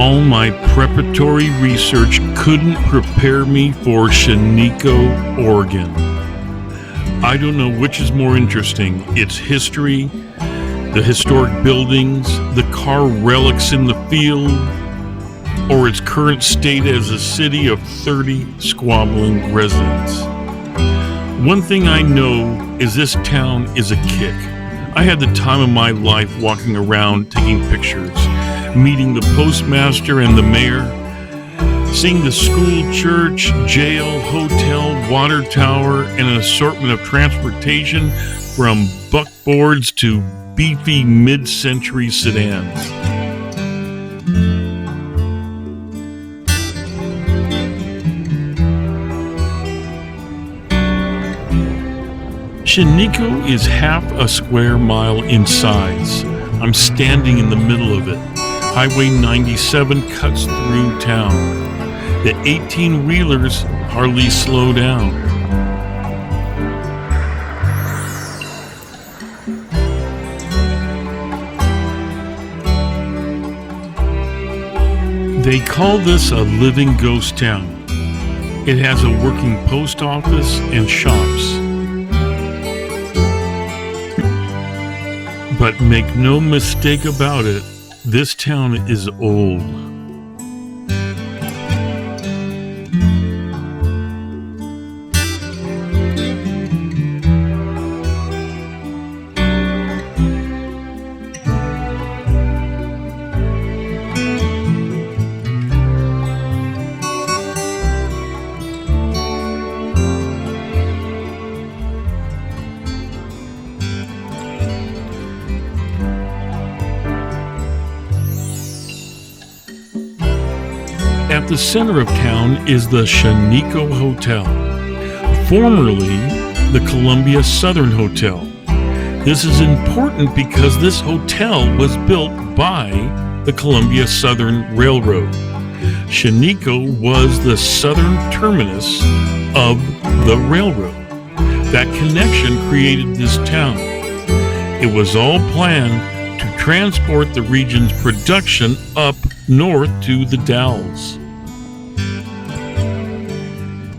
All my preparatory research couldn't prepare me for Shaniko, Oregon. I don't know which is more interesting, its history, the historic buildings, the car relics in the field, or its current state as a city of 30 squabbling residents. One thing I know is this town is a kick. I had the time of my life walking around taking pictures, meeting the postmaster and the mayor, seeing the school, church, jail, hotel, water tower, and an assortment of transportation from buckboards to beefy mid-century sedans. Shaniko is half a square mile in size. I'm standing in the middle of it. Highway 97 cuts through town. The 18-wheelers hardly slow down. They call this a living ghost town. It has a working post office and shops. But make no mistake about it, this town is old. At the center of town is the Shaniko Hotel, formerly the Columbia Southern Hotel. This is important because this hotel was built by the Columbia Southern Railroad. Shaniko was the southern terminus of the railroad. That connection created this town. It was all planned to transport the region's production up north to the Dalles.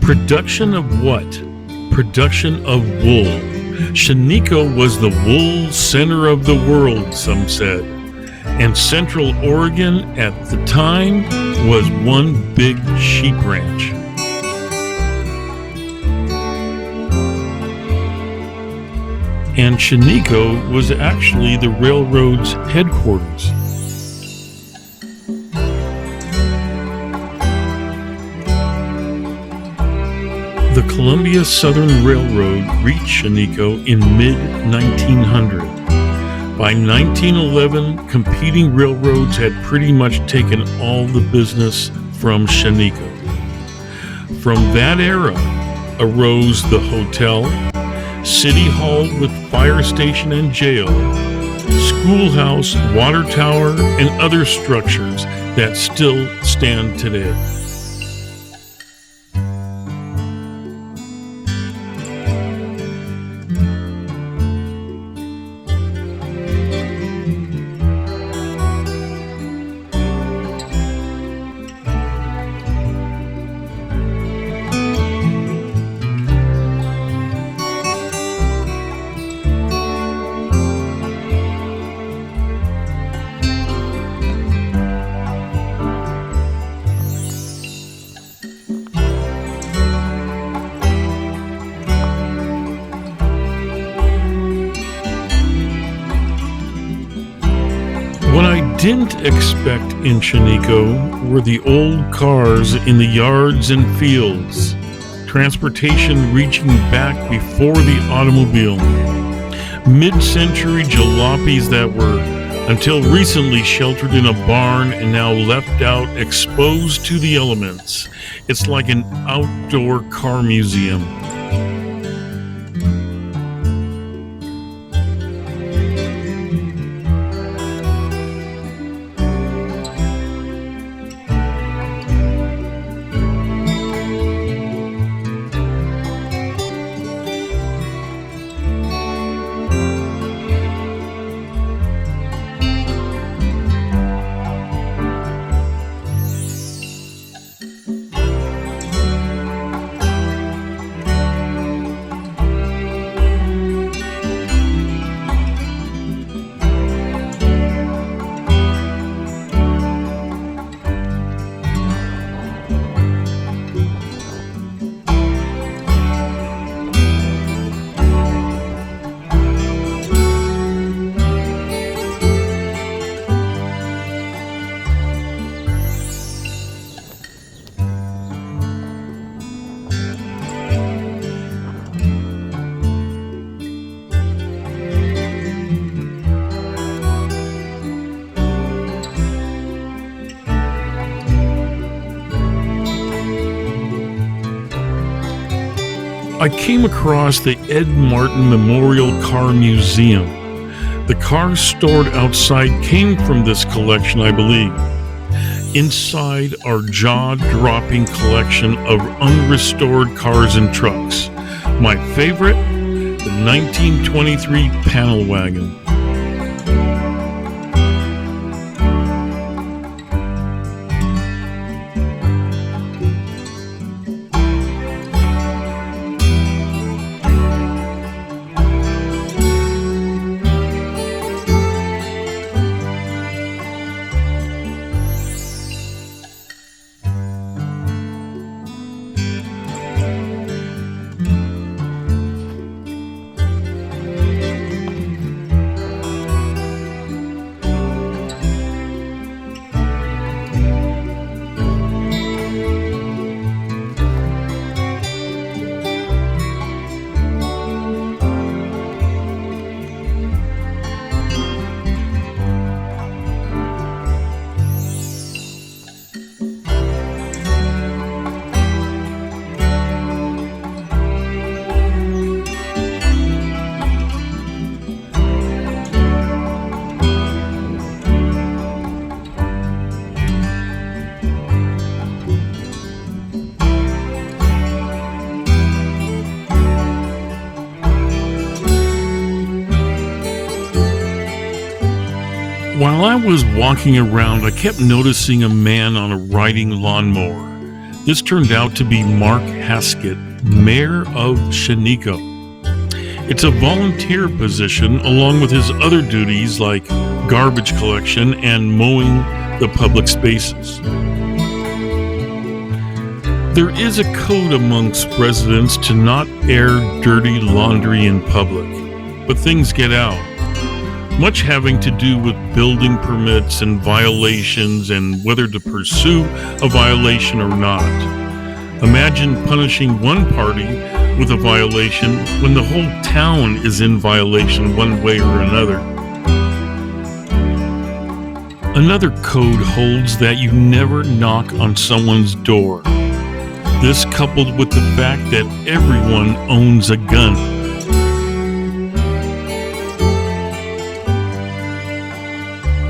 Production of what? Production of wool. Shaniko was the wool center of the world, some said. And Central Oregon at the time was one big sheep ranch. And Shaniko was actually the railroad's headquarters. The Columbia Southern Railroad reached Shaniko in mid-1900. By 1911, competing railroads had pretty much taken all the business from Shaniko. From that era arose the hotel, city hall with fire station and jail, schoolhouse, water tower, and other structures that still stand today. What I didn't expect in Shaniko were the old cars in the yards and fields, transportation reaching back before the automobile, mid-century jalopies that were, until recently, sheltered in a barn and now left out exposed to the elements. It's like an outdoor car museum. I came across the Ed Martin Memorial Car Museum. The cars stored outside came from this collection, I believe. Inside our jaw-dropping collection of unrestored cars and trucks. My favorite, the 1923 panel wagon. While I was walking around, I kept noticing a man on a riding lawnmower. This turned out to be Mark Haskett, mayor of Shaniko. It's a volunteer position along with his other duties like garbage collection and mowing the public spaces. There is a code amongst residents to not air dirty laundry in public, but things get out. Much having to do with building permits and violations and whether to pursue a violation or not. Imagine punishing one party with a violation when the whole town is in violation one way or another. Another code holds that you never knock on someone's door. This coupled with the fact that everyone owns a gun.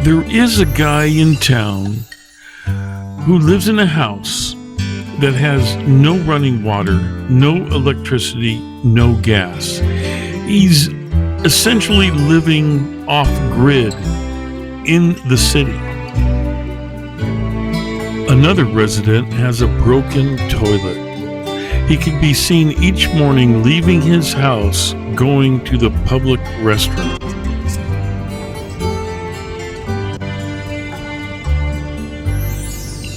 There is a guy in town who lives in a house that has no running water, no electricity, no gas. He's essentially living off-grid in the city. Another resident has a broken toilet. He can be seen each morning leaving his house, going to the public restroom.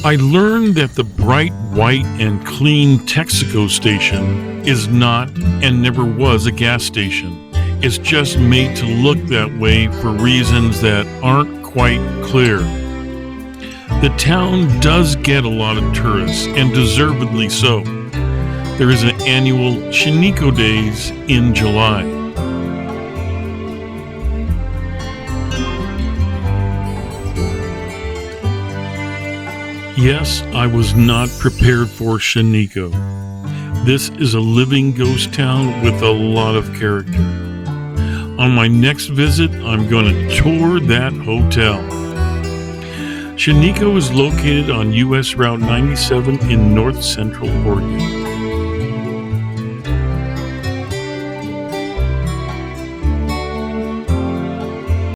I learned that the bright white and clean Texaco station is not and never was a gas station. It's just made to look that way for reasons that aren't quite clear. The town does get a lot of tourists, and deservedly so. There is an annual Shaniko Days in July. Yes, I was not prepared for Shaniko. This is a living ghost town with a lot of character. On my next visit, I'm going to tour that hotel. Shaniko is located on US Route 97 in north central Oregon.